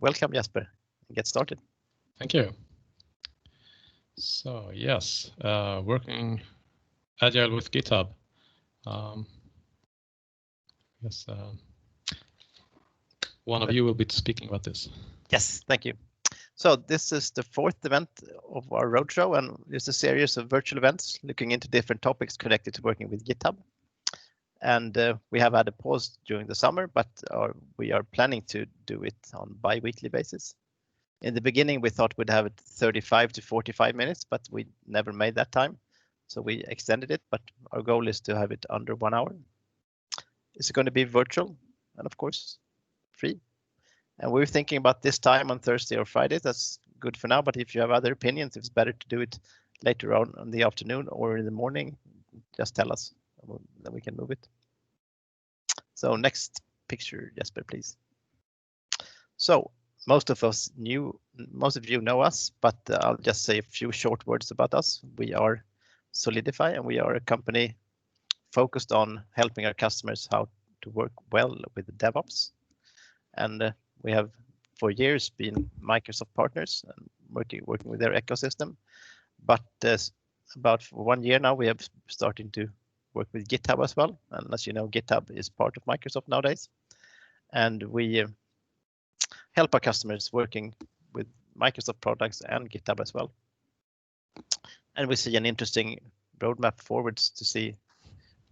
welcome Jesper. Get started. Thank you. So yes, working Agile with GitHub. Yes, one of you will be speaking about this. Yes, thank you. So this is the fourth event of our roadshow, and it's a series of virtual events looking into different topics connected to working with GitHub. And we have had a pause during the summer, but we are planning to do it on bi-weekly basis. In the beginning, we thought we'd have it 35 to 45 minutes, but we never made that time. So we extended it, but our goal is to have it under 1 hour. It's going to be virtual and of course, free. And we were thinking about this time on Thursday or Friday. That's good for now, but if you have other opinions, it's better to do it later on in the afternoon or in the morning, just tell us, then we can move it. So next picture, Jesper, please. So most of you know us, but I'll just say a few short words about us. We are Solidify, and we are a company focused on helping our customers how to work well with DevOps. And we have for years been Microsoft partners and working with their ecosystem. But about 1 year now, we have started to work with GitHub as well. And as you know, GitHub is part of Microsoft nowadays. And we help our customers working with Microsoft products and GitHub as well. And we see an interesting roadmap forwards to see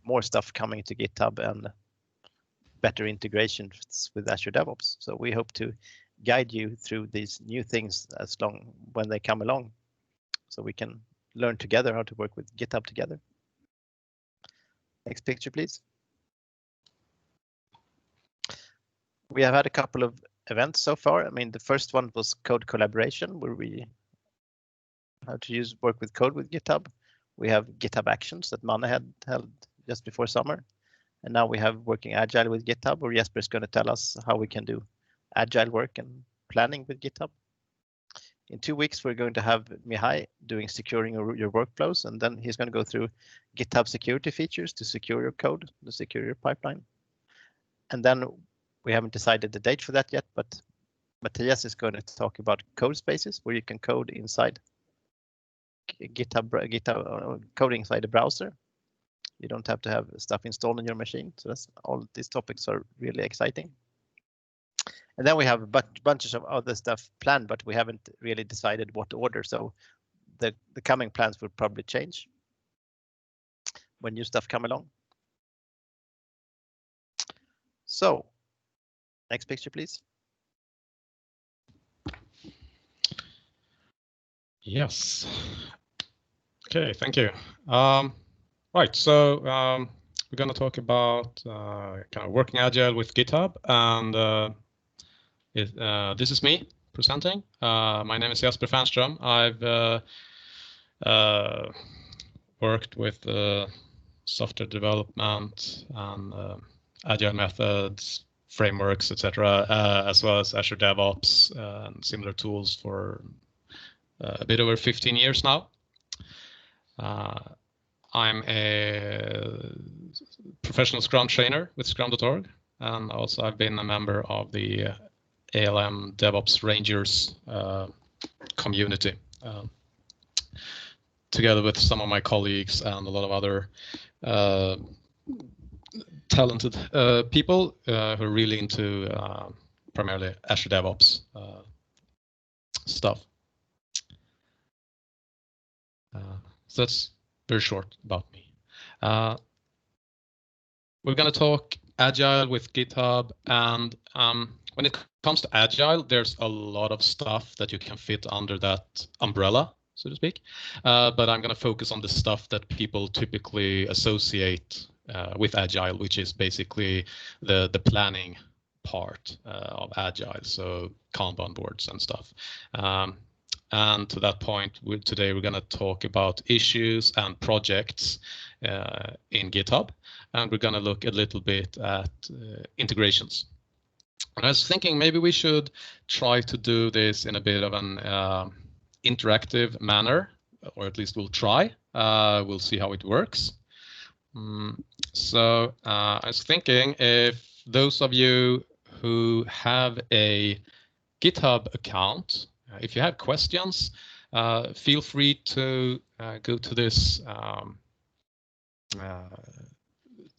more stuff coming to GitHub and better integrations with Azure DevOps. So we hope to guide you through these new things when they come along, so we can learn together how to work with GitHub together. Next picture, please. We have had a couple of events so far. I mean, the first one was code collaboration, where we how to work with code with GitHub. We have GitHub Actions that Manne had held just before summer. And now we have working Agile with GitHub, where Jesper is going to tell us how we can do Agile work and planning with GitHub. In 2 weeks, we're going to have Mihai doing securing your workflows, and then he's going to go through GitHub security features to secure your code, to secure your pipeline. And then we haven't decided the date for that yet, but Matthias is going to talk about code spaces, where you can code inside GitHub coding inside the browser. You don't have to have stuff installed on your machine. So that's all. These topics are really exciting. And then we have bunches of other stuff planned, but we haven't really decided what order. So the coming plans will probably change when new stuff come along. So next picture, please. Yes. Okay, thank you. Right, so we're going to talk about kind of working Agile with GitHub, and this is me presenting. My name is Jesper Fernström. I've worked with software development and Agile methods, frameworks, etc., as well as Azure DevOps and similar tools for a bit over 15 years now. I'm a professional Scrum trainer with Scrum.org, and also I've been a member of the ALM DevOps Rangers community, together with some of my colleagues and a lot of other talented people who are really into primarily Azure DevOps stuff. So that's very short about me. We're going to talk Agile with GitHub, and when it comes to Agile, there's a lot of stuff that you can fit under that umbrella, so to speak. But I'm going to focus on the stuff that people typically associate with Agile, which is basically the planning part of Agile, so Kanban boards and stuff. And to that point, today we're going to talk about issues and projects in GitHub, and we're going to look a little bit at integrations. And I was thinking maybe we should try to do this in a bit of an interactive manner, or at least we'll try. We'll see how it works. So I was thinking, if those of you who have a GitHub account. If you have questions, feel free to go to this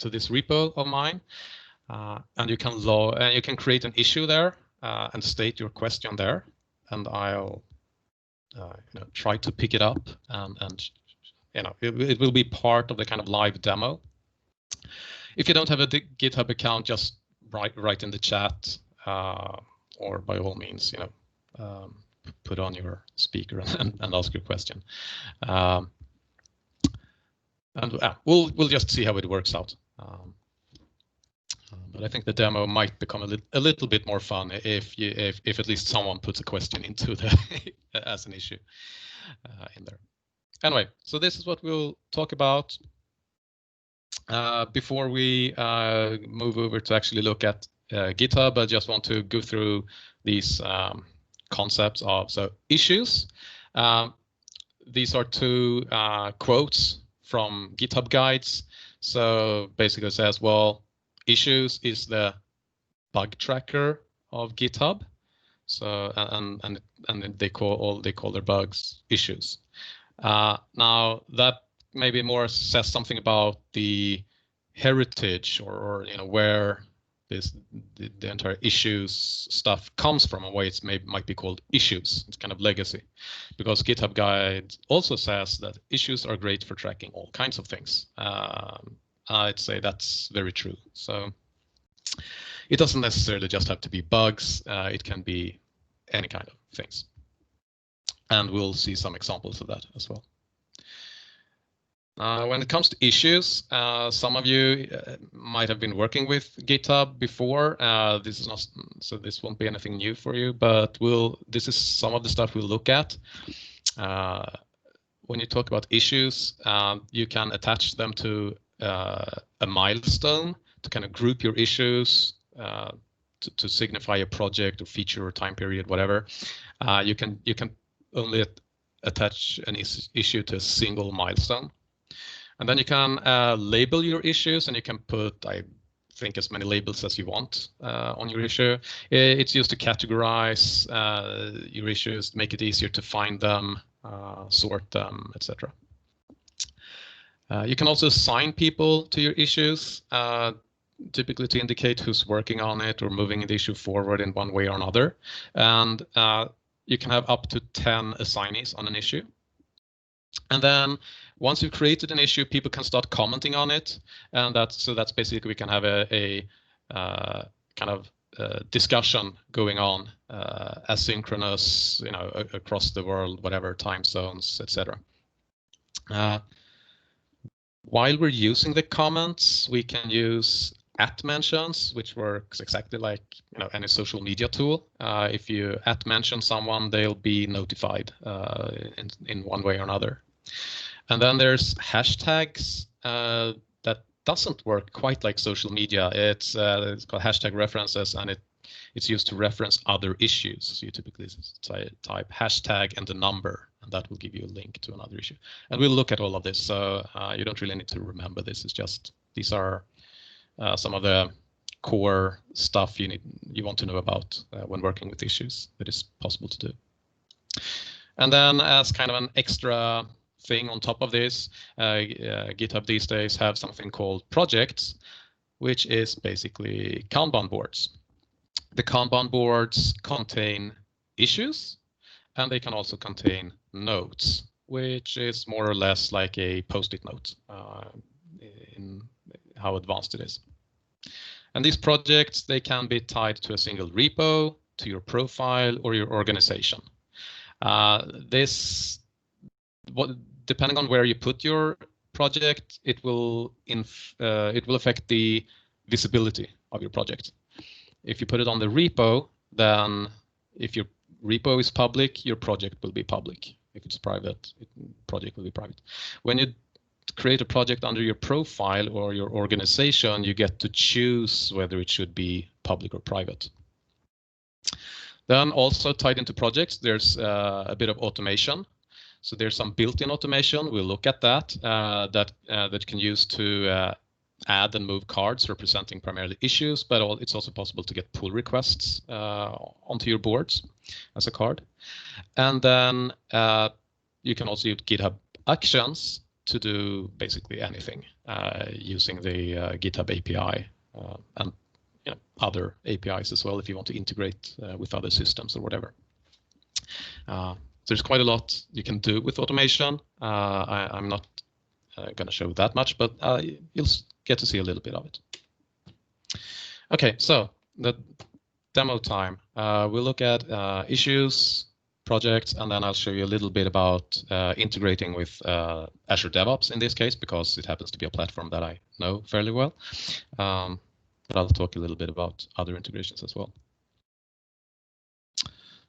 repo of mine, and you can create an issue there and state your question there, and I'll try to pick it up, and it will be part of the kind of live demo. If you don't have a GitHub account, just write in the chat, or by all means, put on your speaker and ask your question. And we'll just see how it works out. But I think the demo might become a little bit more fun if at least someone puts a question into the as an issue in there. Anyway, so this is what we'll talk about. Before we move over to actually look at GitHub, I just want to go through these concepts of issues. These are two quotes from GitHub guides. So basically it says, well, issues is the bug tracker of GitHub. So and they call their bugs issues. Now that maybe more says something about the heritage or where the entire issues stuff comes from and why it's might be called issues. It's kind of legacy, because GitHub guide also says that issues are great for tracking all kinds of things. I'd say that's very true. So it doesn't necessarily just have to be bugs. It can be any kind of things. And we'll see some examples of that as well. When it comes to issues, some of you might have been working with GitHub before. This is not, so this won't be anything new for you, but this is some of the stuff we'll look at. When you talk about issues, you can attach them to a milestone to kind of group your issues to signify a project or feature or time period, whatever. You can only attach an issue to a single milestone. And then you can label your issues, and you can put, I think, as many labels as you want on your issue. It's used to categorize your issues, make it easier to find them, sort them, etc. You can also assign people to your issues, typically to indicate who's working on it or moving the issue forward in one way or another. And you can have up to 10 assignees on an issue. And then once you've created an issue, people can start commenting on it, and that's basically we can have a kind of discussion going on, asynchronous, across the world, whatever time zones, etc. While we're using the comments, we can use @mentions, which works exactly like any social media tool. If you @mention someone, they'll be notified in one way or another. And then there's hashtags that doesn't work quite like social media. It's called hashtag references, and it's used to reference other issues. So you typically type hashtag and the number, and that will give you a link to another issue. And we'll look at all of this. So you don't really need to remember this. It's just these are some of the core stuff you want to know about when working with issues that is possible to do. And then as kind of an extra thing on top of this, GitHub these days have something called projects, which is basically Kanban boards. The Kanban boards contain issues, and they can also contain notes, which is more or less like a post-it note in how advanced it is. And these projects, they can be tied to a single repo, to your profile, or your organization. Depending on where you put your project, it will affect the visibility of your project. If you put it on the repo, then if your repo is public, your project will be public. If it's private, project will be private. When you create a project under your profile or your organization, you get to choose whether it should be public or private. Then also tied into projects, there's a bit of automation. So there's some built-in automation. We'll look at that that you can use to add and move cards representing primarily issues, but it's also possible to get pull requests onto your boards as a card. And then you can also use GitHub Actions to do basically anything using the GitHub API and other APIs as well if you want to integrate with other systems or whatever. There's quite a lot you can do with automation. I'm not going to show that much, but you'll get to see a little bit of it. Okay, so the demo time. We'll look at issues, projects, and then I'll show you a little bit about integrating with Azure DevOps in this case, because it happens to be a platform that I know fairly well. But I'll talk a little bit about other integrations as well.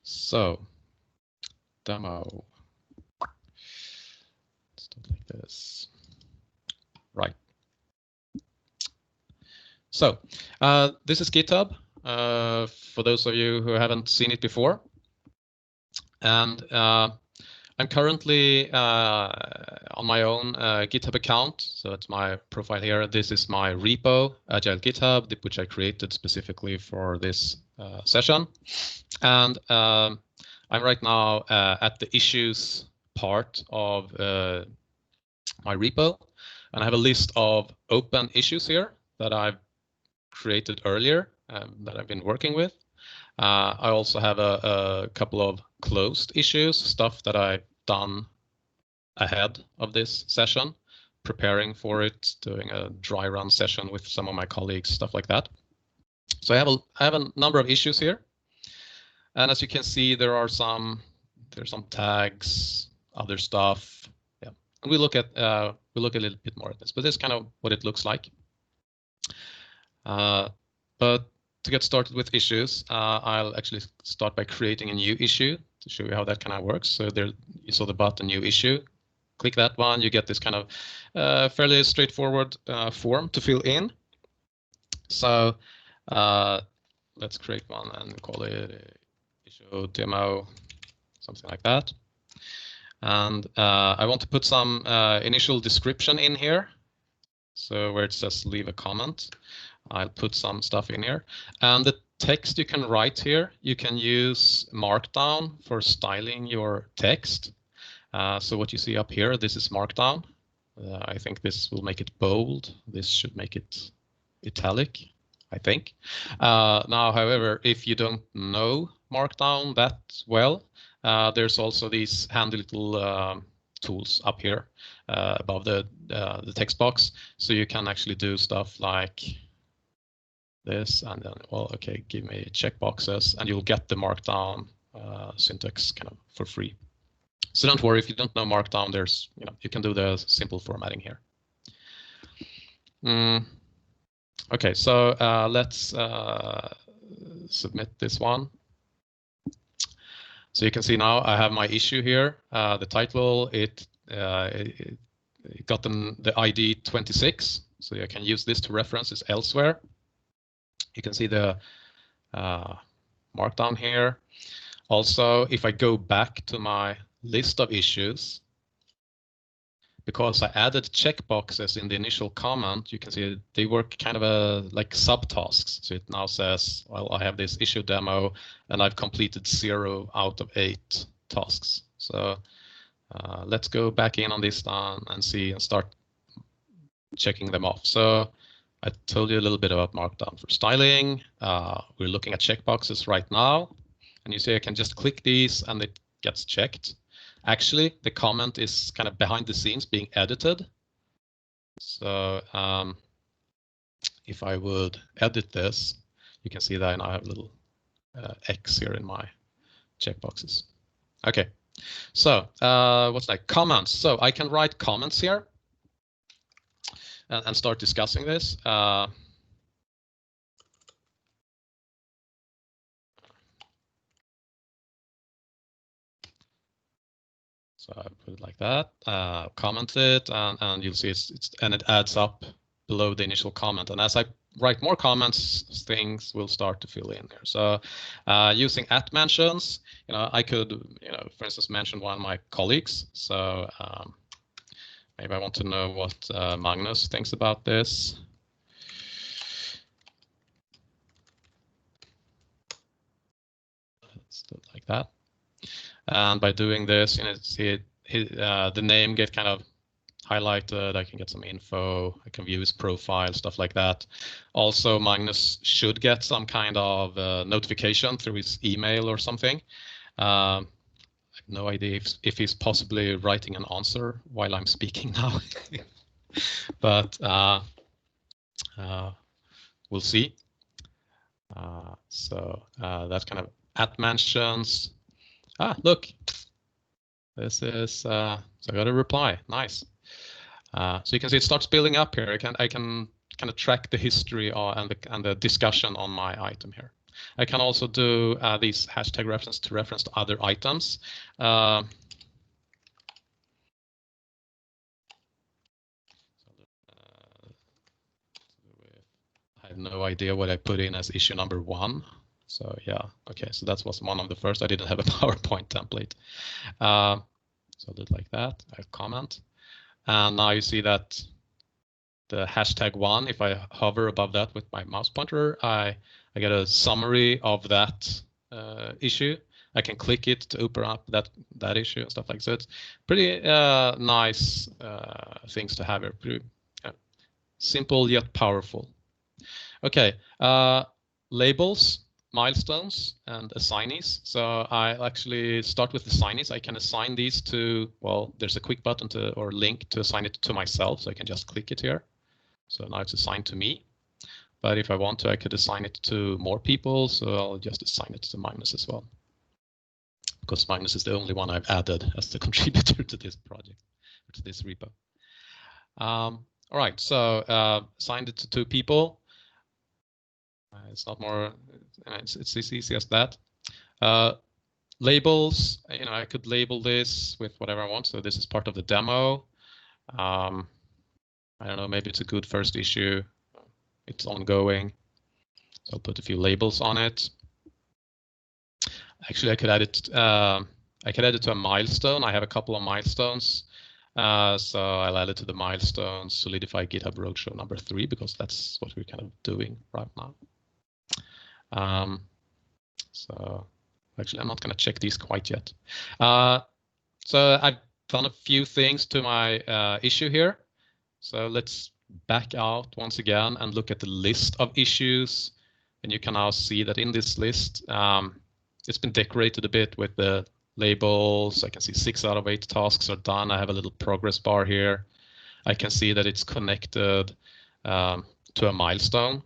So, demo. Let's do it like this. Right. So, this is GitHub, for those of you who haven't seen it before. And I'm currently on my own GitHub account. So it's my profile here. This is my repo, Agile GitHub, which I created specifically for this session. And I'm right now at the issues part of my repo. And I have a list of open issues here that I've created earlier that I've been working with. I also have a couple of closed issues, stuff that I've done ahead of this session, preparing for it, doing a dry run session with some of my colleagues, stuff like that. So I have a number of issues here. And as you can see, there's some tags, other stuff. Yeah, and we'll look a little bit more at this, but this is kind of what it looks like. But to get started with issues, I'll actually start by creating a new issue to show you how that kind of works. So there you saw the button new issue. Click that one, you get this kind of fairly straightforward form to fill in. So let's create one and call it issue demo, something like that. And I want to put some initial description in here. So where it says leave a comment, I'll put some stuff in here. And the text you can write here, you can use Markdown for styling your text. So what you see up here, this is Markdown. I think this will make it bold. This should make it italic, I think. Now, however, if you don't know Markdown that well, there's also these handy little tools up here above the text box. So you can actually do stuff like this, and then, well, okay, give me checkboxes, and you'll get the Markdown syntax kind of for free. So don't worry if you don't know Markdown. There's, you can do the simple formatting here. Okay, so let's submit this one. So you can see now I have my issue here. The title, it got the ID 26, so you can use this to reference this elsewhere. You can see the Markdown here. Also, if I go back to my list of issues, because I added checkboxes in the initial comment, you can see they work kind of like subtasks. So it now says, well, I have this issue demo and I've completed 0 out of 8 tasks. So let's go back in on this and see and start checking them off. So I told you a little bit about Markdown for styling. We're looking at checkboxes right now. And you see I can just click these and it gets checked. Actually, the comment is kind of behind the scenes being edited. So if I would edit this, you can see that I now have a little X here in my checkboxes. Okay, so what's like comments? So I can write comments here and start discussing this. So I put it like that, comment it, and you'll see and it adds up below the initial comment. And as I write more comments, things will start to fill in there. So using @mentions, I could, for instance, mention one of my colleagues. So maybe I want to know what Magnus thinks about this. Let's do it like that. And by doing this, you know, see the name get kind of highlighted. I can get some info. I can view his profile, stuff like that. Also, Magnus should get some kind of notification through his email or something. I have no idea if he's possibly writing an answer while I'm speaking now, but we'll see. So that's kind of at mentions. Look, this is so I got a reply. Nice. So you can see it starts building up here. I can kind of track the history and the discussion on my item here. I can also do these hashtag reference to other items. I have no idea what I put in as issue number 1. So yeah, okay, so that was one of the first. I didn't have a PowerPoint template. So I'll do it like that. I have comment. And now you see that the hashtag 1, if I hover above that with my mouse pointer, I get a summary of that issue. I can click it to open up that issue and stuff like that. So it's pretty nice things to have here. Pretty simple yet powerful. Okay, labels, milestones, and assignees. So I actually start with assignees. I can assign these to, well, there's a quick button or link to assign it to myself. So I can just click it here. So now it's assigned to me. But if I want to, I could assign it to more people. So I'll just assign it to Magnus as well, because Magnus is the only one I've added as the contributor to this project, to this repo. All right, so assigned it to 2 people. It's not more, it's as easy as that. Labels, you know, I could label this with whatever I want. So this is part of the demo. I don't know, maybe it's a good first issue. It's ongoing. So I'll put a few labels on it. Actually, I could add it to a milestone. I have a couple of milestones. So I'll add it to the milestones, Solidify GitHub Roadshow number 3, because that's what we're kind of doing right now. So actually, I'm not going to check these quite yet. So I've done a few things to my issue here. So let's back out once again and look at the list of issues. And you can now see that in this list, it's been decorated a bit with the labels. I can see 6 out of 8 tasks are done. I have a little progress bar here. I can see that it's connected to a milestone.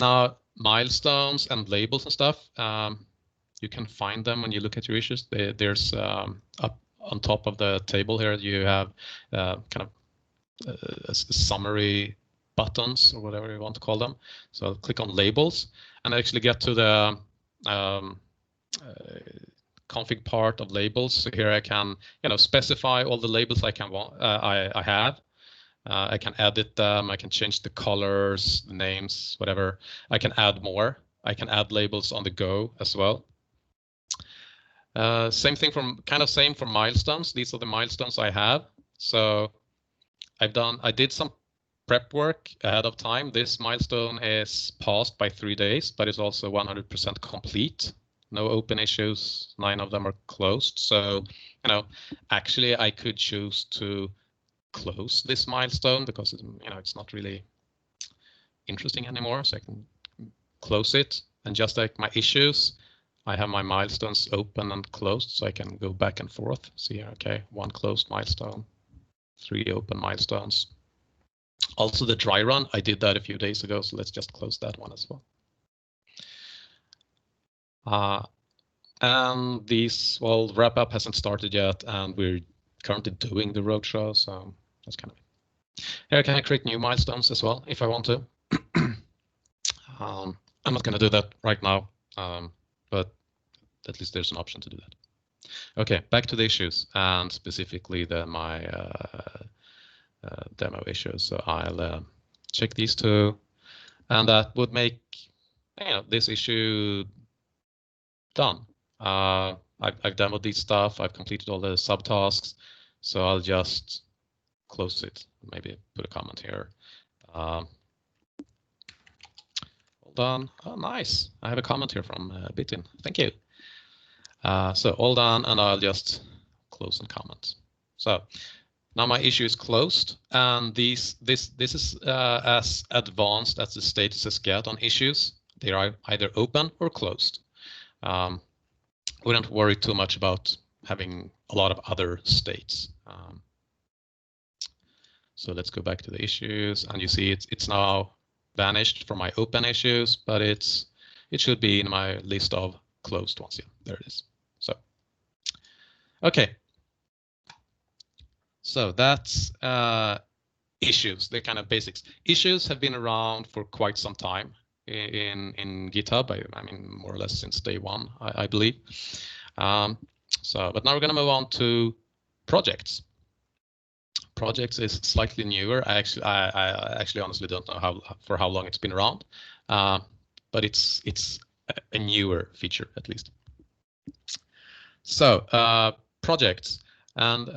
Now milestones and labels and stuff, you can find them when you look at your issues. There's up on top of the table here, you have kind of a summary buttons or whatever you want to call them. So I'll click on labels and I actually get to the config part of labels. So here I can, you know, specify all the labels I have. I can edit them. I can change the colors, the names, whatever. I can add more. I can add labels on the go as well. Same for milestones. These are the milestones I have. So I did some prep work ahead of time. This milestone is passed by 3 days, but it's also 100% complete. No open issues. 9 of them are closed. So, you know, actually I could choose to close this milestone because it's not really interesting anymore. So I can close it, and just like my issues, I have my milestones open and closed, so I can go back and forth. See here, okay, 1 closed milestone, 3 open milestones. Also the dry run, I did that a few days ago, so let's just close that one as well. And the wrap up hasn't started yet, and we're currently doing the roadshow, so that's kind of it. Here I can create new milestones as well if I want to. I'm not going to do that right now, but at least there's an option to do that. Okay, back to the issues, and specifically my demo issues. So I'll check these 2, and that would make this issue done. I've demoed these stuff. I've completed all the subtasks, so I'll just close it. Maybe put a comment here. Hold done. Oh, nice. I have a comment here from Bitin. Thank you. So all done, and I'll just close and comment. So now my issue is closed, and this is as advanced as the statuses get on issues. They are either open or closed. Wouldn't worry too much about having a lot of other states. So let's go back to the issues, and you see it's now vanished from my open issues, but it should be in my list of closed ones. Yeah, there it is. So okay. So that's issues, the kind of basics. Issues have been around for quite some time in GitHub. I mean, more or less since day one, I believe. But now we're going to move on to projects. Projects is slightly newer. I actually honestly don't know for how long it's been around, but it's a newer feature at least. So projects, and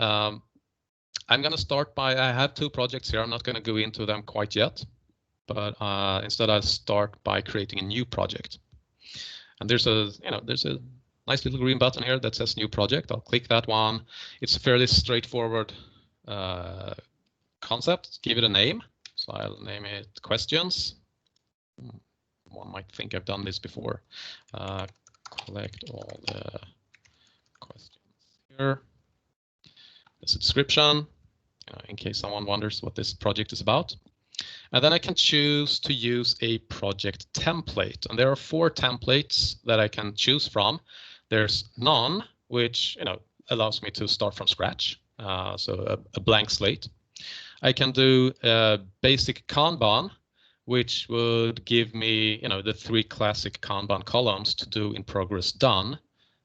I'm going to start by, I have two projects here. I'm not going to go into them quite yet, but instead I'll start by creating a new project. And there's a nice little green button here that says new project. I'll click that one. It's a fairly straightforward concept. Give it a name. So I'll name it questions. One might think I've done this before. Collect all the questions here. There's a description, in case someone wonders what this project is about. And then I can choose to use a project template. And there are 4 templates that I can choose from. There's none, which allows me to start from scratch. So a blank slate. I can do a basic Kanban, which would give me the 3 classic Kanban columns to do in progress done,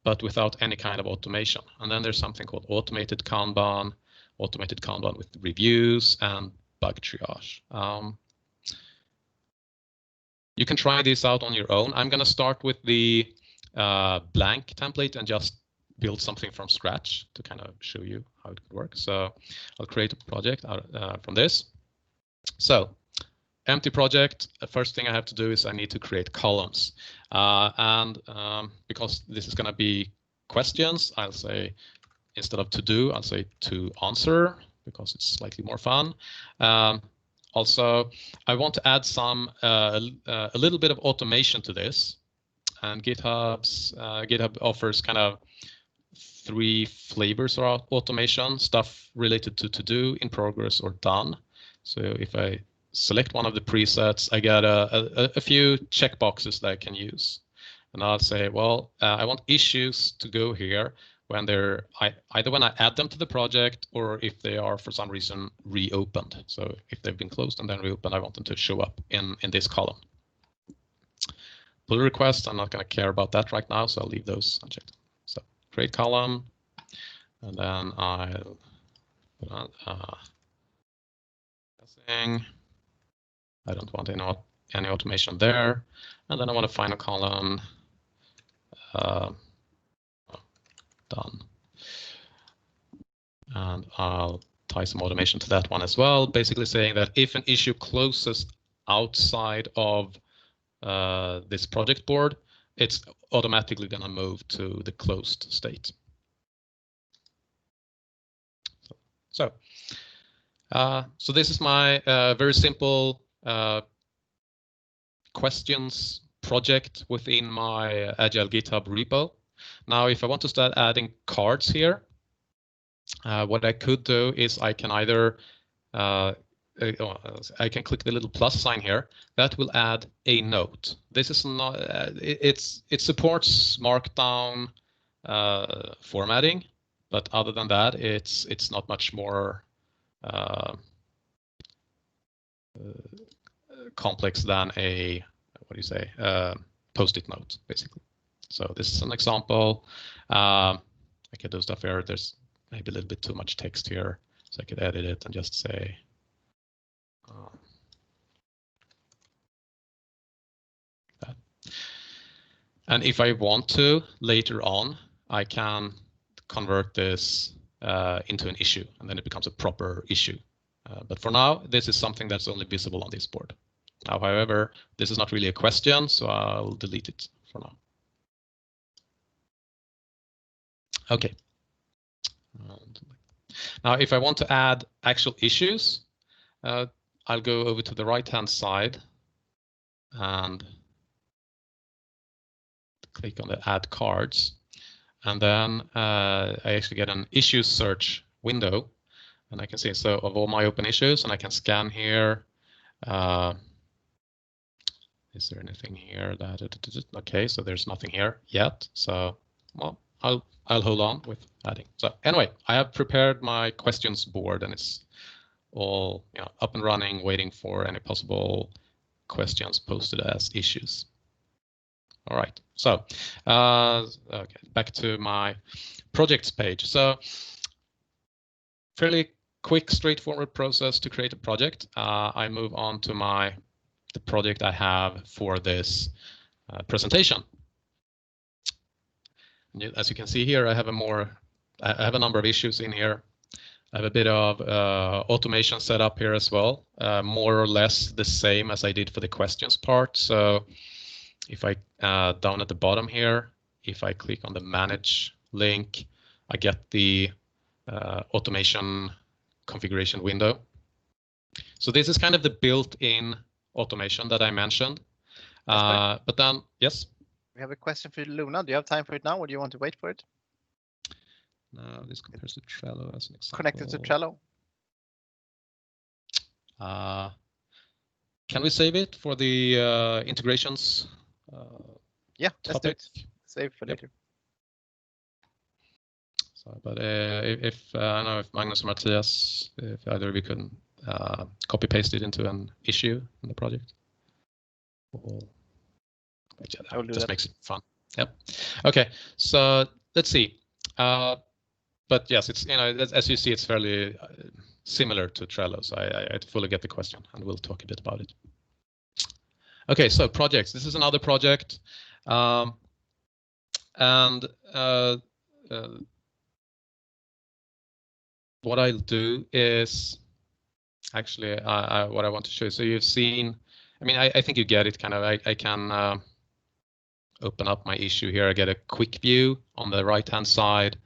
but without any kind of automation. And then there's something called automated Kanban with reviews and bug triage. You can try this out on your own. I'm going to start with the blank template and just build something from scratch to kind of show you how it could work. So I'll create a project from this. So empty project. The first thing I have to do is I need to create columns. Because this is going to be questions, I'll say, instead of to do, I'll say to answer, because it's slightly more fun. Also, I want to add a little bit of automation to this. And GitHub offers kind of 3 flavors of automation, stuff related to do, in progress, or done. So if I select one of the presets, I get a few checkboxes that I can use. And I'll say, well, I want issues to go here when they're either when I add them to the project or if they are for some reason reopened. So if they've been closed and then reopened, I want them to show up in this column. Pull request, I'm not going to care about that right now, so I'll leave those unchecked. So create column, and then I'll put on guessing. I don't want any automation there. And then I want a final column. Done. And I'll tie some automation to that one as well, basically saying that if an issue closes outside of this project board, it's automatically going to move to the closed state. So this is my very simple questions project within my Agile GitHub repo. Now, if I want to start adding cards here, what I could do is I can either I can click the little plus sign here. That will add a note. This is not it supports Markdown formatting, but other than that, it's not much more complex than a post-it note, basically. So this is an example. I can do stuff here. There's maybe a little bit too much text here, so I could edit it and just say that. And if I want to, later on, I can convert this into an issue, and then it becomes a proper issue. But for now, this is something that's only visible on this board. Now, however, this is not really a question, so I'll delete it for now. Okay. Now, if I want to add actual issues, I'll go over to the right-hand side and click on the Add Cards. And then I actually get an issue search window. And I can see, so of all my open issues, and I can scan here. Is there anything here that, okay, so there's nothing here yet. So, well, I'll hold on with adding. So anyway, I have prepared my questions board, and it's all up and running, waiting for any possible questions posted as issues. All right, so okay, back to my projects page. So fairly quick, straightforward process to create a project. I move on to the project I have for this presentation. As you can see here, I have a number of issues in here. I have a bit of automation set up here as well, more or less the same as I did for the questions part. So if I down at the bottom here, if I click on the manage link, I get the automation configuration window. So this is kind of the built-in automation that I mentioned. But then, yes? We have a question for Luna. Do you have time for it now, or do you want to wait for it? No, this compares to Trello as an example. Connected to Trello. Can we save it for the integrations? Yeah, let's do topic? it. Save for later. So, but if I don't know if Magnus or Matthias, if either of you can copy paste it into an issue in the project. That just makes it fun. Yep. Okay. So let's see. But yes, it's as you see, it's fairly similar to Trello. So I fully get the question, and we'll talk a bit about it. Okay. So projects. This is another project, and what I'll do is actually what I want to show you. So you've seen, I mean, I think you get it kind of. I can open up my issue here. I get a quick view on the right-hand side.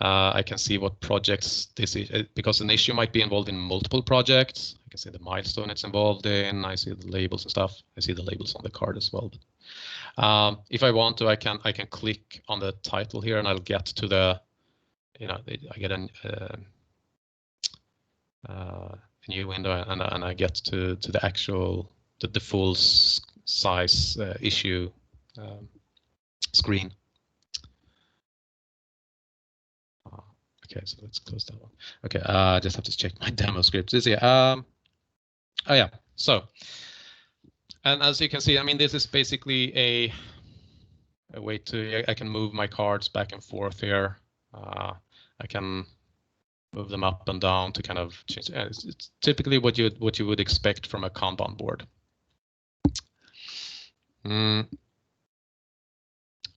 I can see what projects this is, because an issue might be involved in multiple projects. I can see the milestone it's involved in. I see the labels and stuff. I see the labels on the card as well. But, if I want to, I can click on the title here, and I'll get to the, I get a new window, and I get to the actual the full size issue screen. Okay, so let's close that one. Okay, I just have to check my demo script. Is here. Oh yeah. So, and as you can see, I mean, this is basically a way to, I can move my cards back and forth here. I can move them up and down to kind of change. It's typically what you would expect from a Kanban board.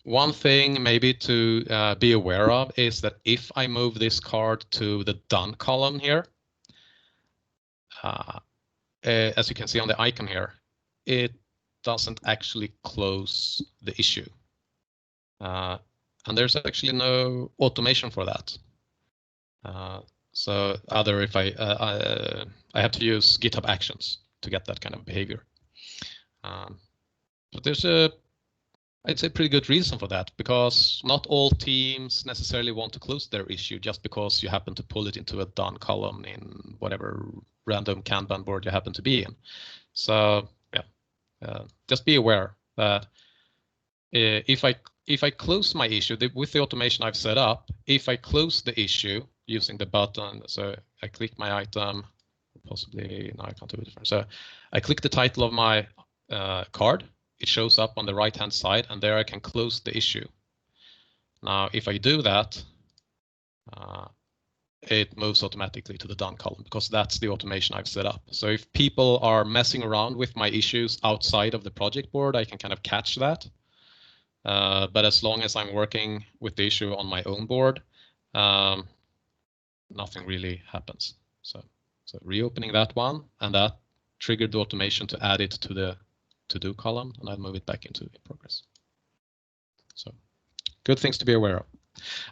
One thing maybe to be aware of is that if I move this card to the done column here, as you can see on the icon here, it doesn't actually close the issue. And there's actually no automation for that. So other if I have to use GitHub Actions to get that kind of behavior. But there's I'd say pretty good reason for that, because not all teams necessarily want to close their issue just because you happen to pull it into a done column in whatever random Kanban board you happen to be in. So yeah, just be aware that if I close my issue with the automation I've set up, if I close the issue using the button, so I click my item, possibly now I can't do it different. So I click the title of my card. It shows up on the right-hand side, and there I can close the issue. Now, if I do that, it moves automatically to the done column, because that's the automation I've set up. So if people are messing around with my issues outside of the project board, I can kind of catch that. But as long as I'm working with the issue on my own board, nothing really happens. So reopening that one, and that triggered the automation to add it to the to-do column, and I'll move it back into in progress. So good things to be aware of.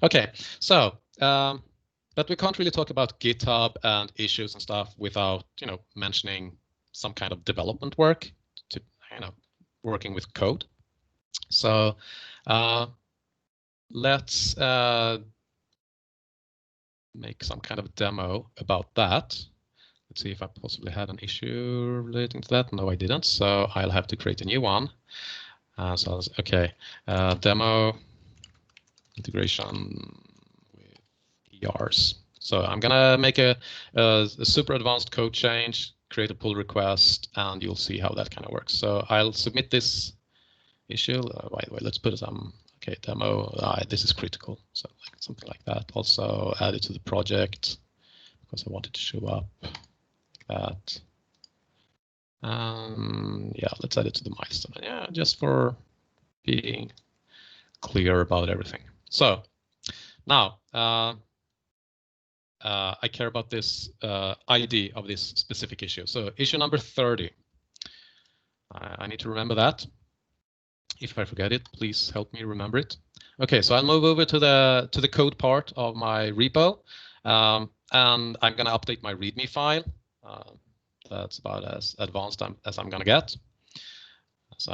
Okay, so but we can't really talk about GitHub and issues and stuff without, you know, mentioning some kind of development work to, you know, working with code. So let's make some kind of demo about that. Let's see if I possibly had an issue relating to that. No, I didn't. So I'll have to create a new one. So okay, demo integration with ERs. So I'm gonna make a super advanced code change, create a pull request, and you'll see how that kind of works. So I'll submit this issue. By the way, let's put some okay demo. This is critical. So like something like that. Also add it to the project because I want it to show up like that. Yeah, let's add it to the milestone. Yeah, just for being clear about everything. So now I care about this ID of this specific issue. So issue number 30. I need to remember that. If I forget it, please help me remember it. Okay, so I'll move over to the code part of my repo, and I'm going to update my README file. That's about as advanced as I'm going to get. So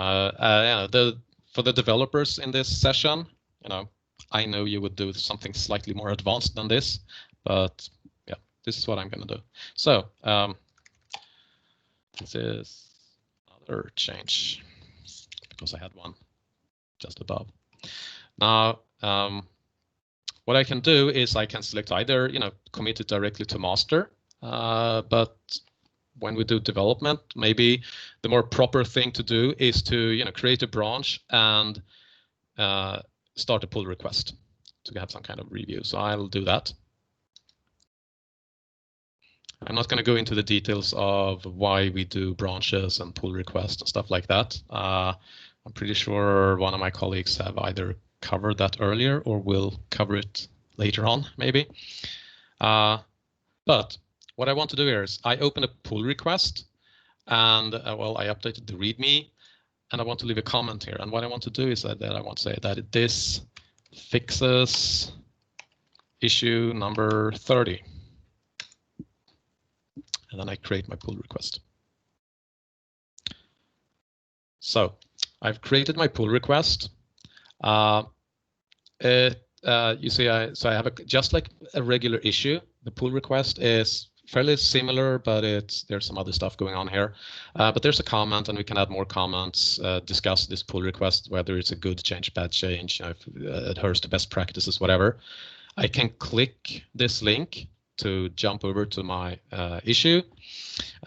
for the developers in this session, you know, I know you would do something slightly more advanced than this, but yeah, this is what I'm going to do. So this is another change because I had one just above. Now, what I can do is I can select either, you know, commit it directly to master, but when we do development, maybe the more proper thing to do is to, you know, create a branch and start a pull request to have some kind of review. So I'll do that. I'm not going to go into the details of why we do branches and pull requests and stuff like that. I'm pretty sure one of my colleagues have either covered that earlier or will cover it later on, maybe. But what I want to do here is I open a pull request and well, I updated the README and I want to leave a comment here. And what I want to do is that I want to say that this fixes issue number 30. And then I create my pull request. So I've created my pull request. You see, so I have just like a regular issue. The pull request is fairly similar, but there's some other stuff going on here. But there's a comment, and we can add more comments, discuss this pull request, whether it's a good change, bad change, you know, if it adheres to best practices, whatever. I can click this link to jump over to my issue.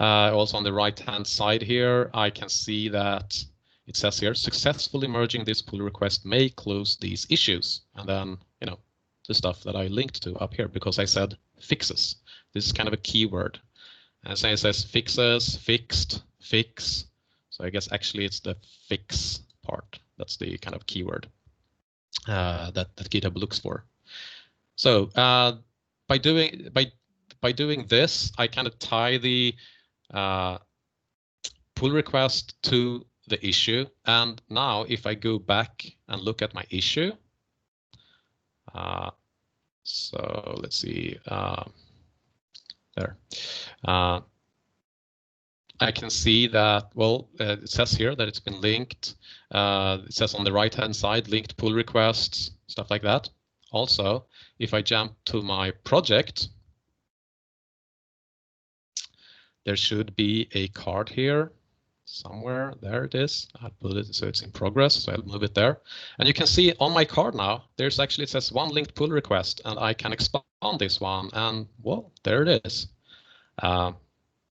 Also on the right-hand side here, I can see that it says here, successfully merging this pull request may close these issues. And then, you know, the stuff that I linked to up here, because I said fixes. This is kind of a keyword. And so it says fixes, fixed, fix. So I guess actually it's the fix part. That's the kind of keyword that GitHub looks for. So by doing this, I kind of tie the pull request to the issue. And now if I go back and look at my issue, so let's see, there. I can see that, well, it says here that it's been linked. It says on the right-hand side, linked pull requests, stuff like that. Also, if I jump to my project, there should be a card here somewhere. There it is. I'll put it so it's in progress. So I'll move it there. And you can see on my card now, there's actually, it says one linked pull request, and I can expand this one. And well, there it is.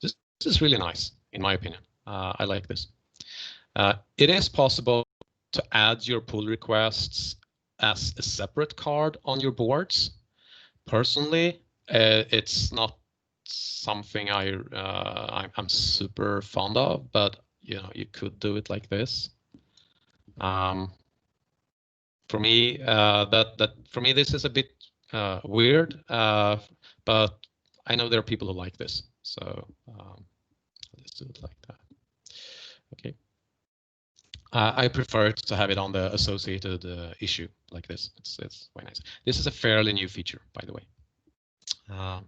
This is really nice, in my opinion. I like this. It is possible to add your pull requests as a separate card on your boards. Personally, it's not something I'm super fond of, but you know, you could do it like this. For me, for me this is a bit weird, but I know there are people who like this. So Let's do it like that. Okay. I prefer to have it on the associated issue like this. It's quite nice. This is a fairly new feature, by the way. I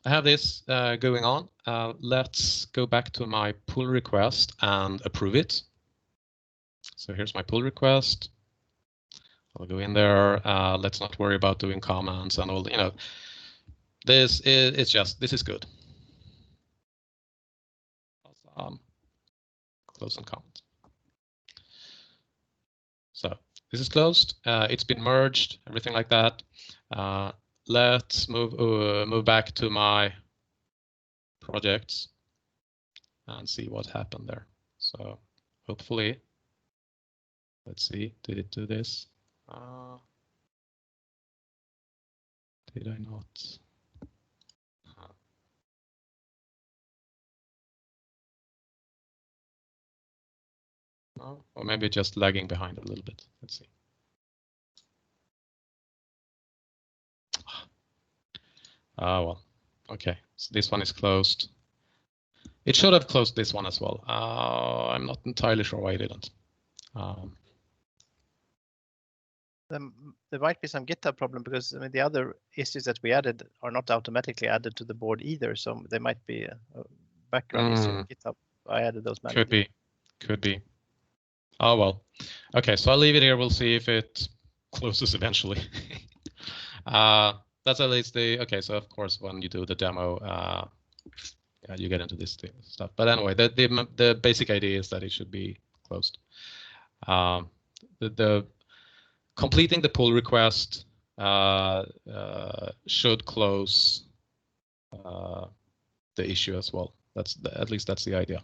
have this going on. Let's go back to my pull request and approve it. So here's my pull request. I'll go in there. Let's not worry about doing comments and all. You know, this is good. Close and comment. So this is closed. It's been merged. Everything like that. Let's move back to my projects and see what happened there. So hopefully, let's see, did it do this? Did I not? No, or maybe just lagging behind a little bit. Let's see. Well, okay, so this one is closed. It should have closed this one as well. I'm not entirely sure why it didn't. There might be some GitHub problem because I mean, the other issues that we added are not automatically added to the board either. So there might be a background issue in GitHub. I added those manually. Could be. Oh, well. Okay, so I'll leave it here. We'll see if it closes eventually. That's at least okay, so of course, when you do the demo, you get into this stuff. But anyway, the basic idea is that it should be closed. The completing the pull request should close the issue as well. At least that's the idea.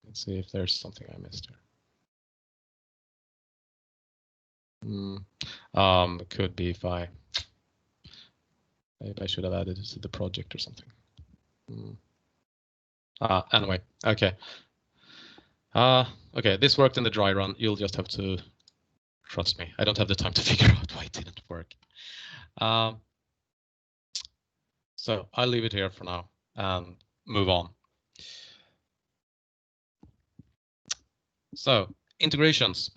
Let's see if there's something I missed here. Could be if maybe I should have added it to the project or something. Anyway, okay. Okay, this worked in the dry run. You'll just have to trust me. I don't have the time to figure out why it didn't work. So I'll leave it here for now and move on. So integrations.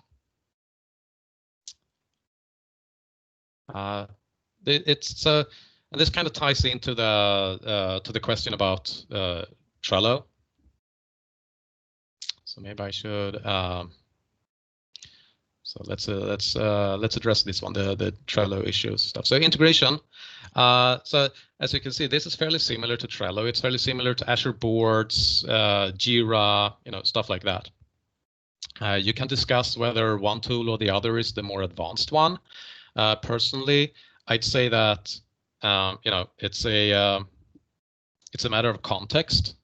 This kind of ties into the question about Trello. So maybe I should. So let's address this one, the Trello issues stuff. So integration. So as you can see, this is fairly similar to Trello. It's fairly similar to Azure Boards, Jira, stuff like that. You can discuss whether one tool or the other is the more advanced one. Personally, I'd say that it's a matter of context,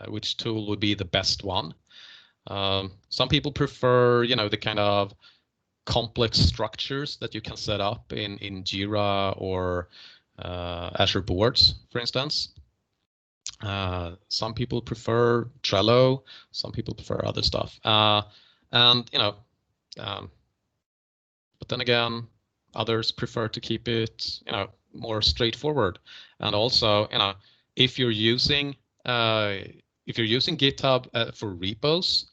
which tool would be the best one. Some people prefer, the kind of complex structures that you can set up in Jira or Azure Boards, for instance. Some people prefer Trello. Some people prefer other stuff. But then again, others prefer to keep it, more straightforward. And also, if you're using GitHub for repos,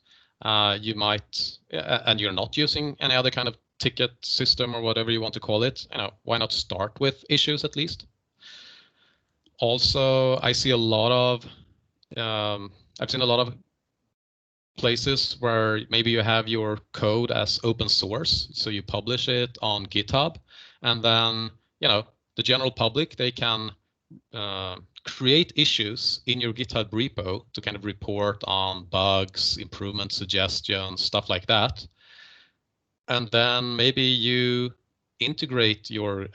you might, and you're not using any other kind of ticket system or whatever you want to call it, why not start with issues at least? Also, I see a lot of, I've seen a lot of places where maybe you have your code as open source, so you publish it on GitHub, and then the general public, they can create issues in your GitHub repo to kind of report on bugs, improvement suggestions, stuff like that. And then maybe you integrate your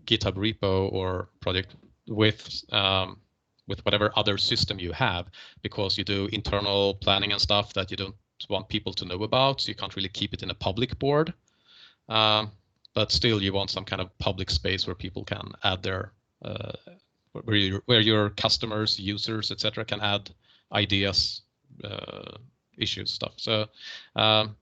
GitHub repo or project with whatever other system you have, because you do internal planning and stuff that you don't want people to know about, so you can't really keep it in a public board. But still, you want some kind of public space where people can add their, where your customers, users, etc., can add ideas issues stuff. So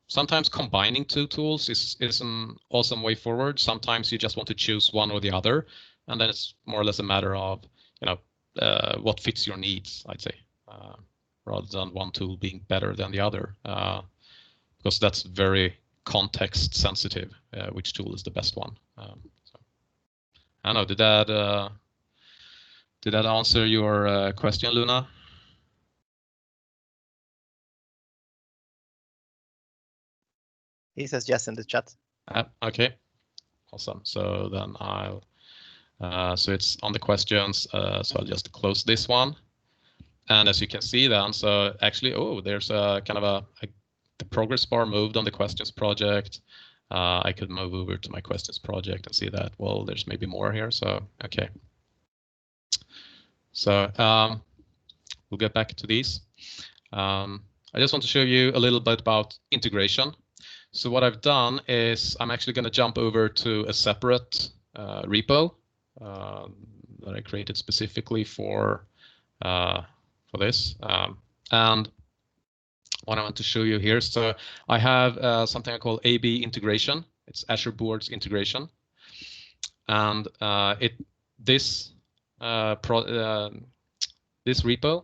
sometimes combining two tools is an awesome way forward. Sometimes you just want to choose one or the other, and then it's more or less a matter of what fits your needs, I'd say, rather than one tool being better than the other, because that's very context sensitive, which tool is the best one. So, I don't know, did that answer your question, Luna? He says yes in the chat. Okay, awesome. So then I'll, so it's on the questions, so I'll just close this one. And as you can see then, so actually, there's a kind of the progress bar moved on the questions project. I could move over to my questions project and see that, well, there's maybe more here, so, okay. So we'll get back to these. I just want to show you a little bit about integration. So what I've done is I'm actually going to jump over to a separate repo that I created specifically for this. And what I want to show you here, so I have something I call AB integration. It's Azure Boards integration, and this repo,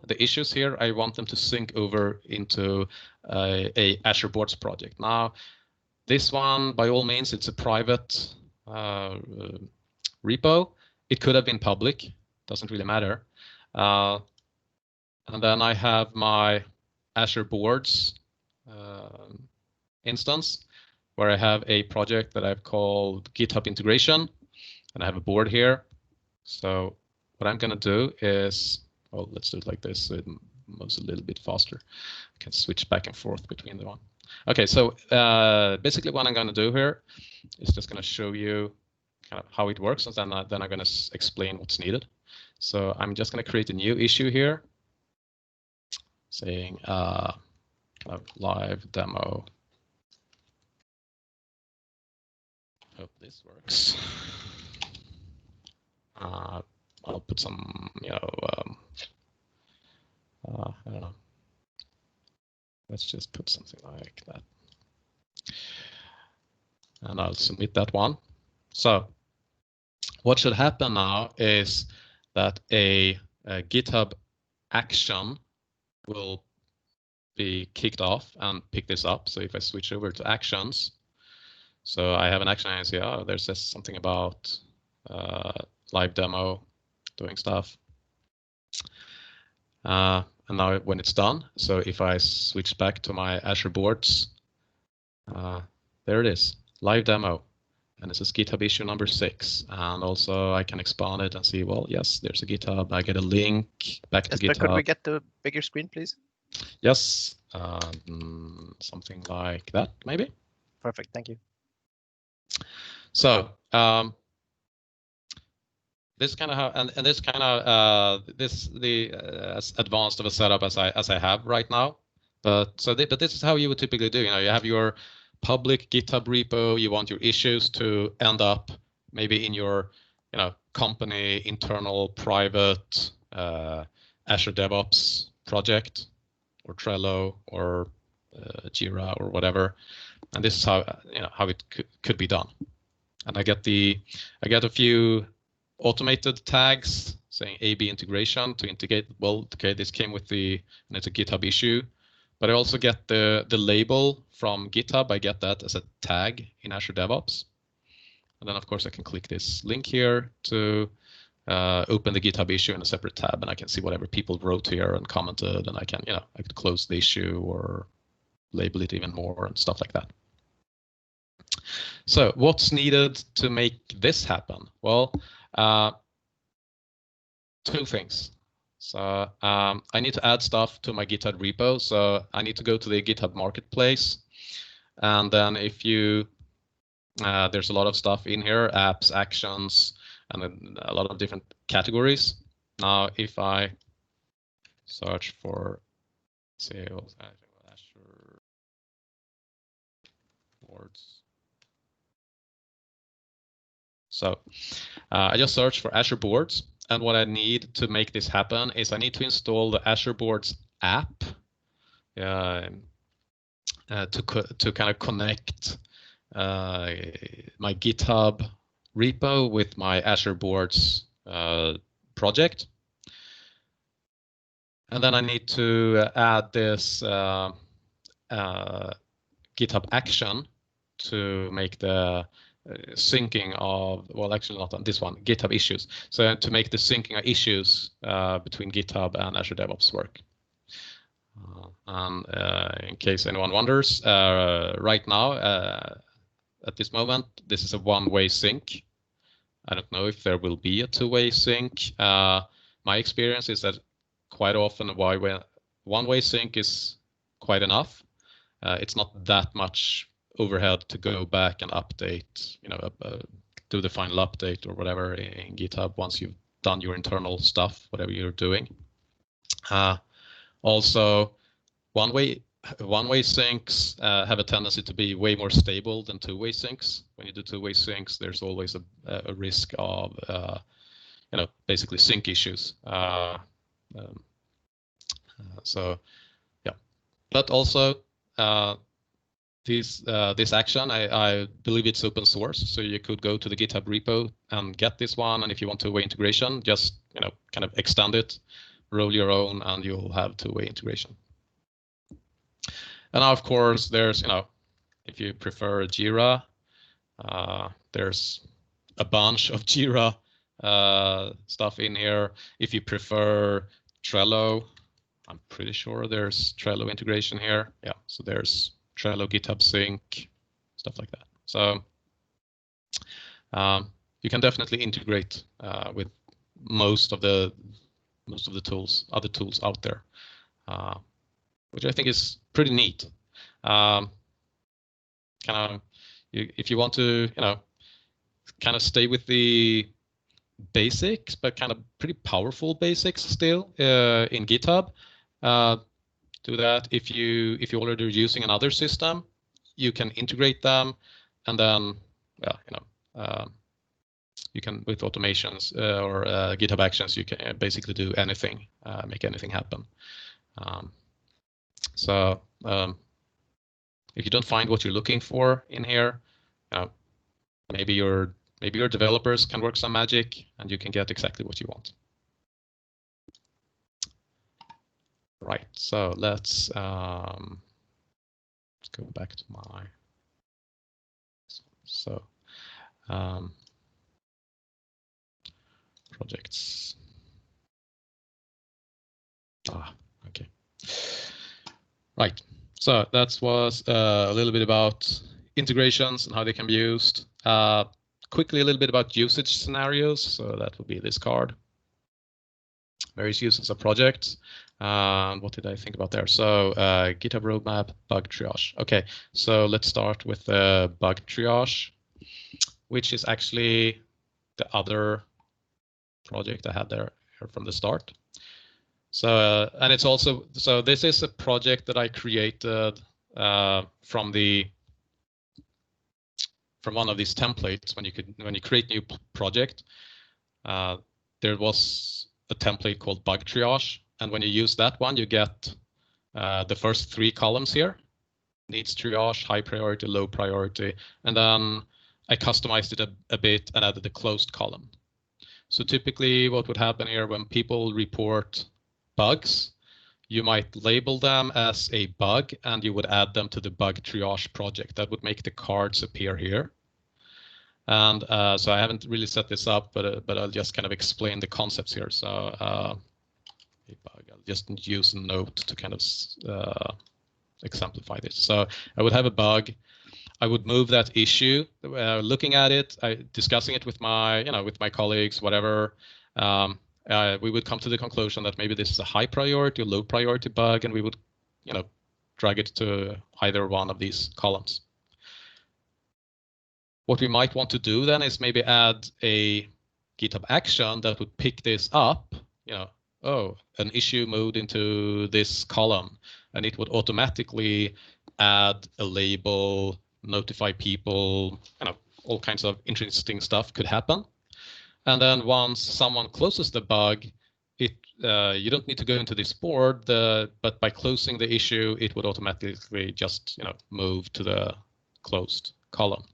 the issues here, I want them to sync over into a Azure Boards project. Now, this one, by all means, it's a private repo. It could have been public, doesn't really matter. And then I have my Azure Boards instance, where I have a project that I've called GitHub integration, and I have a board here. So what I'm going to do is, well, let's do it like this so it moves a little bit faster. I can switch back and forth between the one. Okay, so basically what I'm going to do here is just going to show you kind of how it works, and then I'm going to explain what's needed. So I'm just going to create a new issue here, saying kind of live demo. Hope this works. I'll put some, I don't know. Let's just put something like that. And I'll submit that one. So what should happen now is that a GitHub action will be kicked off and pick this up. So if I switch over to actions, so I have an action and I see, oh, there's just something about live demo doing stuff. And now when it's done, so if I switch back to my Azure Boards, there it is, live demo. And this is GitHub issue number 6. And also I can expand it and see, well, yes, there's a GitHub. I get a link back to GitHub. Could we get the bigger screen, please? Yes, something like that, maybe. Perfect, thank you. So this kind of how, and this kind of as advanced of a setup as I have right now. But this is how you would typically do. You have your public GitHub repo. You want your issues to end up maybe in your company internal private Azure DevOps project, or Trello, or Jira, or whatever. And this is how how it could be done. And I get a few automated tags saying AB integration to integrate. Well, okay, this came with and it's a GitHub issue, but I also get the label from GitHub. I get that as a tag in Azure DevOps. And then of course I can click this link here to open the GitHub issue in a separate tab, and I can see whatever people wrote here and commented, and I can, I could close the issue or label it even more and stuff like that. So what's needed to make this happen? Well, 2 things. So I need to add stuff to my GitHub repo. So I need to go to the GitHub marketplace, and then if you there's a lot of stuff in here, apps, actions, and then a lot of different categories. Now, if I search for sales, Azure Boards. So I just search for Azure Boards, and what I need to make this happen is I need to install the Azure Boards app. to kind of connect my GitHub repo with my Azure Boards project. And then I need to add this GitHub action to make the syncing of, well, actually not on this one, GitHub issues. So to make the syncing of issues between GitHub and Azure DevOps work. And in case anyone wonders, right now, at this moment, this is a one-way sync. I don't know if there will be a two-way sync. My experience is that quite often one-way sync is quite enough. It's not that much overhead to go back and update, do the final update or whatever in GitHub once you've done your internal stuff, whatever you're doing. Also, one-way syncs have a tendency to be way more stable than two-way syncs. When you do two-way syncs, there's always a risk of basically sync issues. So yeah, but also this action, I believe it's open source, so you could go to the GitHub repo and get this one. And if you want two-way integration, just kind of extend it, roll your own, and you'll have two-way integration. And now, of course, there's if you prefer Jira, there's a bunch of Jira stuff in here. If you prefer Trello, I'm pretty sure there's Trello integration here. Yeah, so there's Trello, GitHub Sync, stuff like that. So you can definitely integrate with most of the tools, other tools out there, which I think is pretty neat. If you want to, kind of stay with the basics, but kind of pretty powerful basics still in GitHub. Do that. If you already are using another system, you can integrate them, and then you can, with automations or GitHub Actions, you can basically do anything, make anything happen. So if you don't find what you're looking for in here, maybe your developers can work some magic, and you can get exactly what you want. Right. So let's go back to my projects. Okay. Right. So that was a little bit about integrations and how they can be used. Quickly, a little bit about usage scenarios. So that would be this card. Various uses of projects. What did I think about there? So GitHub roadmap, bug triage. Okay, so let's start with the bug triage, which is actually the other project I had there from the start. So and it's also, so this is a project that I created from one of these templates. When you create new project, there was a template called bug triage, and when you use that one, you get the first 3 columns here: needs triage, high priority, low priority, and then I customized it a bit and added a closed column. So typically, what would happen here when people report bugs, you might label them as a bug, and you would add them to the bug triage project. That would make the cards appear here. And so I haven't really set this up, but I'll just kind of explain the concepts here. So a bug, I'll just use a note to kind of exemplify this. So I would have a bug. I would move that issue, looking at it, discussing it with my, with my colleagues, whatever. We would come to the conclusion that maybe this is a high priority or low priority bug, and we would, drag it to either one of these columns. What we might want to do then is maybe add a GitHub action that would pick this up, oh, an issue moved into this column, and it would automatically add a label, notify people, all kinds of interesting stuff could happen. And then once someone closes the bug, you don't need to go into this board, but by closing the issue, it would automatically just move to the closed column.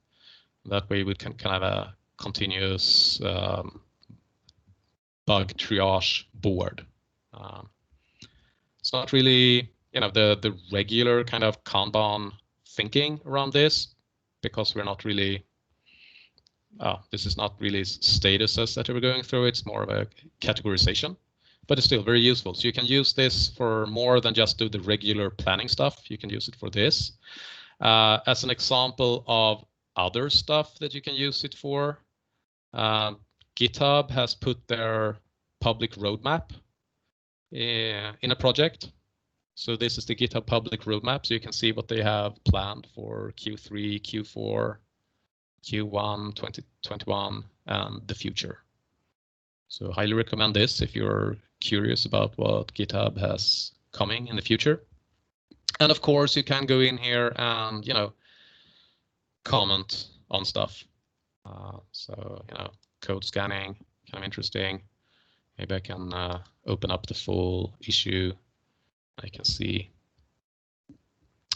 That way we can have a continuous bug triage board. It's not really the regular kind of Kanban thinking around this, because we're not really this is not really statuses that we're going through. It's more of a categorization, but it's still very useful. So you can use this for more than just do the regular planning stuff. You can use it for this. As an example of other stuff that you can use it for, GitHub has put their public roadmap in a project. So this is the GitHub public roadmap. So you can see what they have planned for Q3, Q4, Q1 2021, and the future. So highly recommend this if you're curious about what GitHub has coming in the future. And of course, you can go in here and comment on stuff. So code scanning, kind of interesting. Maybe I can open up the full issue. I can see.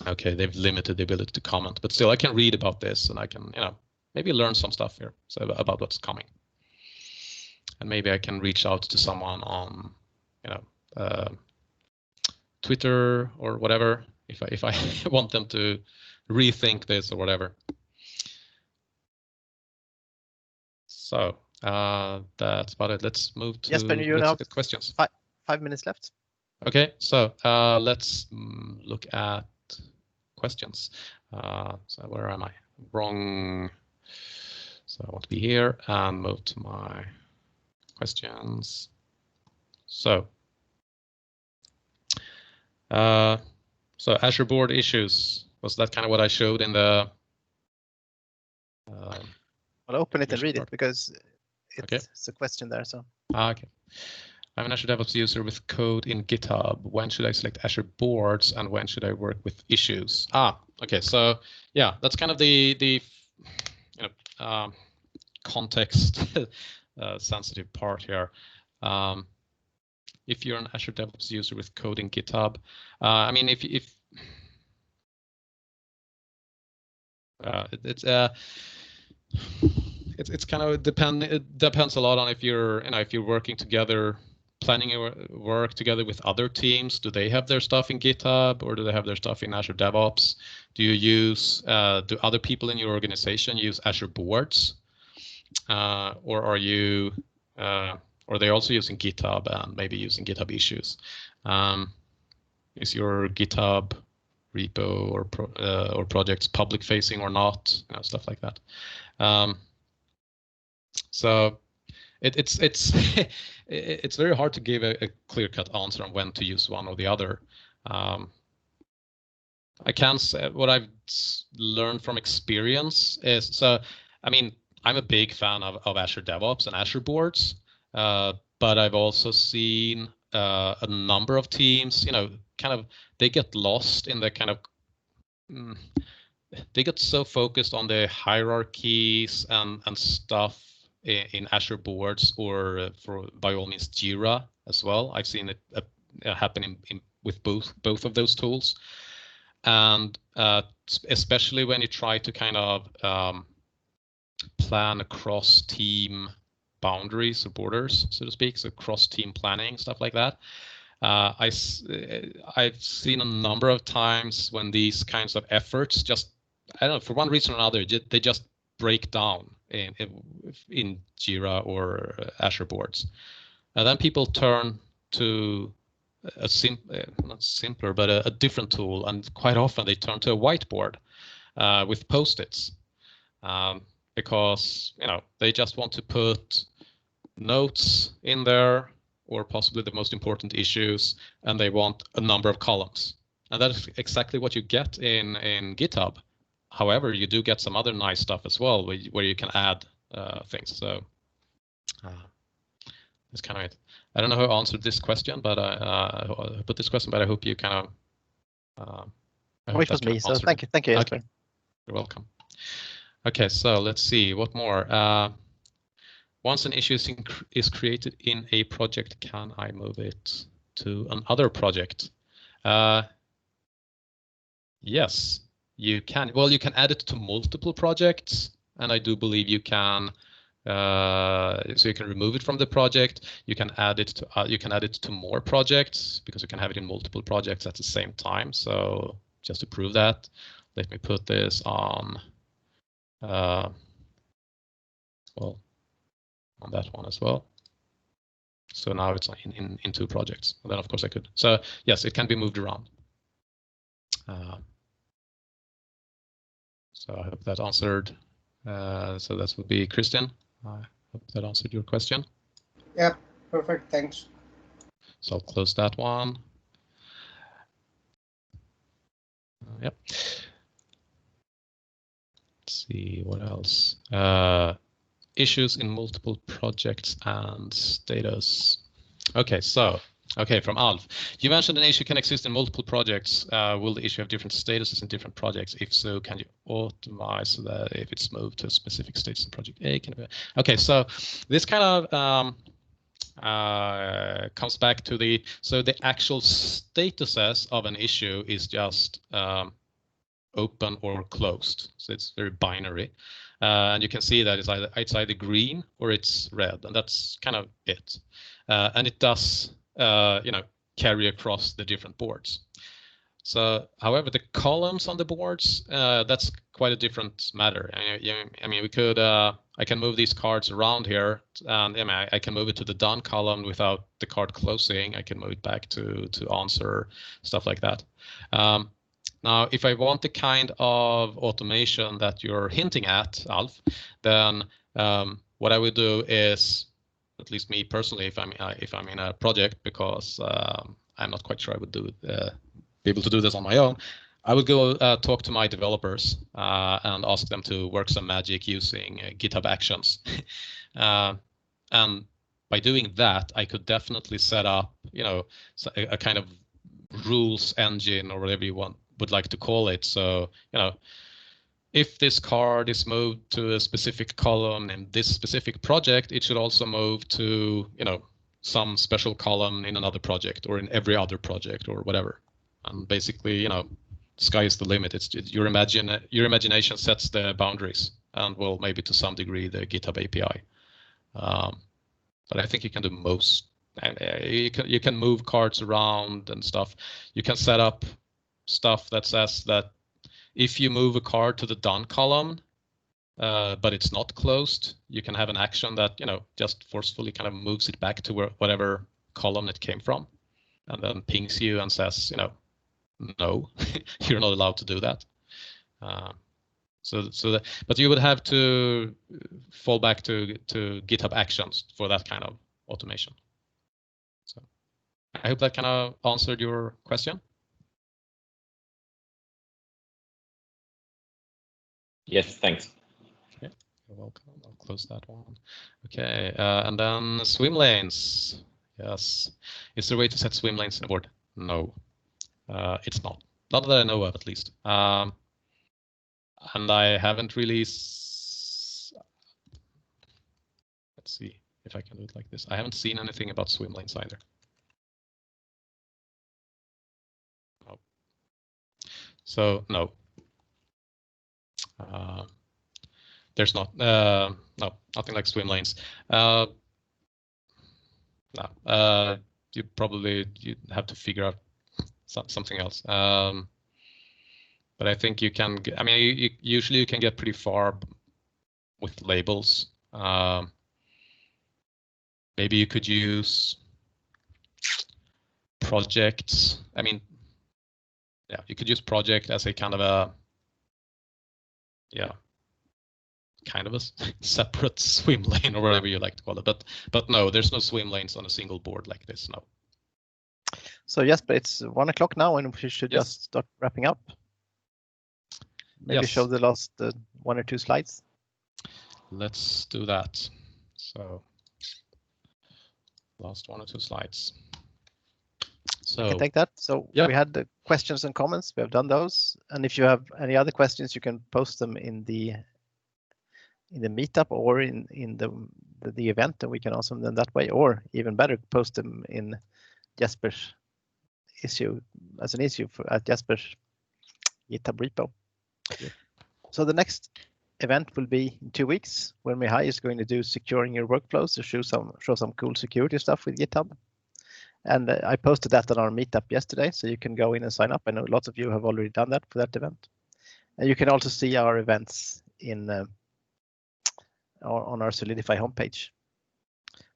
Okay, they've limited the ability to comment, but still I can read about this and I can maybe learn some stuff here about what's coming. And maybe I can reach out to someone on Twitter or whatever if I want them to rethink this or whatever. So that's about it. Let's move to let's look at questions. 5 minutes left. Okay, so let's look at questions. So where am I? Wrong. So I want to be here and move to my questions. So Azure board issues, was that kind of what I showed in the I'll open it and read it because it's a question there. So okay. I'm an Azure DevOps user with code in GitHub. When should I select Azure boards and when should I work with issues? Okay. So yeah, that's kind of the context sensitive part here. If you're an Azure DevOps user with code in GitHub, I mean, if it's kind of it depends a lot on if you're if you're working together, planning your work together with other teams. Do they have their stuff in GitHub or do they have their stuff in Azure DevOps? Do you use do other people in your organization use Azure boards, or are you or are they also using GitHub and maybe using GitHub issues? Is your GitHub repo or projects public facing or not? Stuff like that. So it's it's very hard to give a clear-cut answer on when to use one or the other. I can say what I've learned from experience is, so I mean, I'm a big fan of Azure DevOps and Azure boards, but I've also seen a number of teams, kind of they get lost in the kind of they get so focused on the hierarchies and stuff in Azure boards, or by all means Jira as well. I've seen it happen with both of those tools, and especially when you try to kind of plan across team boundaries or borders, so to speak, so cross team planning, stuff like that. I've seen a number of times when these kinds of efforts just, I don't know, for one reason or another, they just break down in Jira or Azure boards. And then people turn to not simpler, but a different tool, and quite often they turn to a whiteboard with Post-its, because they just want to put notes in there, or possibly the most important issues, and they want a number of columns. And that's exactly what you get in GitHub. However, you do get some other nice stuff as well, where you can add things. So that's kind of it. I don't know how I answered this question, but I put this question, but I hope you kind of. It was me, so thank you, Jesper. Okay. You're welcome. Okay, so let's see what more. once an issue is created in a project, can I move it to another project? Yes, you can. Well, you can add it to multiple projects, and I do believe you can. So you can remove it from the project. You can add it to more projects because you can have it in multiple projects at the same time. So just to prove that, let me put this on. Well, on that one as well. So now it's in 2 projects. And then of course I could. So yes, it can be moved around. So I hope that answered. So that would be Christian. I hope that answered your question. Yeah, perfect. Thanks. So I'll close that one. Yep. Let's see what else. Issues in multiple projects and status. Okay, so from Alf. You mentioned an issue can exist in multiple projects. Will the issue have different statuses in different projects? If so, can you optimize so that if it's moved to a specific status in project A? Okay, so this kind of comes back to the actual statuses of an issue is just open or closed. So it's very binary. And you can see that it's either green or it's red, and that's kind of it. And it does, carry across the different boards. So, however, the columns on the boards, that's quite a different matter. I mean, we could, I can move these cards around here, and I can move it to the done column without the card closing. I can move it back to answer, stuff like that. Now, if I want the kind of automation that you're hinting at, Alf, then what I would do is, at least me personally, if I'm in a project, because I'm not quite sure I would be able to do this on my own, I would go talk to my developers and ask them to work some magic using GitHub Actions. And by doing that, I could definitely set up, a kind of rules engine or whatever you would like to call it. So, if this card is moved to a specific column in this specific project, it should also move to, some special column in another project or in every other project or whatever. And basically, sky is the limit. It's your imagination sets the boundaries, and well, maybe to some degree the GitHub API. But I think you can do most. You can move cards around and stuff. You can set up stuff that says that if you move a card to the done column, but it's not closed, you can have an action that just forcefully kind of moves it back to whatever column it came from, and then pings you and says, no, you're not allowed to do that. But you would have to fall back to GitHub Actions for that kind of automation. So I hope that kind of answered your question. Yes, thanks. Okay, you're welcome. I'll close that one. Okay, and then swim lanes. Yes. Is there a way to set swim lanes in the board? No, it's not. Not that I know of, at least. And I haven't really. Let's see if I can do it like this. I haven't seen anything about swim lanes either. No. So no. There's not no, nothing like swim lanes. No, you'd have to figure out something else. But I think you can. I mean, usually you can get pretty far with labels. Maybe you could use projects. I mean, yeah, you could use project as a kind of a. Yeah, kind of a separate swim lane or whatever you like to call it. But no, there's no swim lanes on a single board like this. No. So yes, but it's 1 o'clock now, and we should just start wrapping up. Maybe show the last 1 or 2 slides. Let's do that. So last 1 or 2 slides. So I can take that. So we had the questions and comments. We have done those, and if you have any other questions, you can post them in the meetup or in the the event, and we can answer them that way, or even better, post them in Jesper's issue as an issue at Jesper's GitHub repo. Yep. So the next event will be in 2 weeks when Mihai is going to do securing your workflows to show some cool security stuff with GitHub. And I posted that on our meetup yesterday, so you can go in and sign up. I know lots of you have already done that for that event. And you can also see our events in on our Solidify homepage.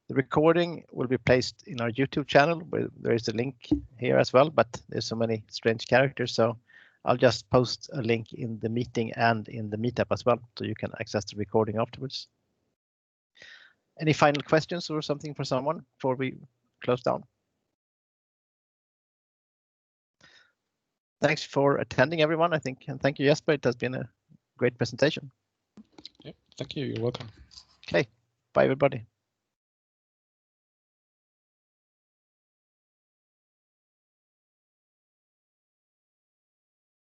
The recording will be placed in our YouTube channel, where there is a link here as well, but there's so many strange characters, so I'll just post a link in the meeting and in the meetup as well, so you can access the recording afterwards. Any final questions or something for someone before we close down? Thanks for attending, everyone, I think, and thank you, Jesper. It has been a great presentation. Yep, thank you. You're welcome. Okay, bye, everybody.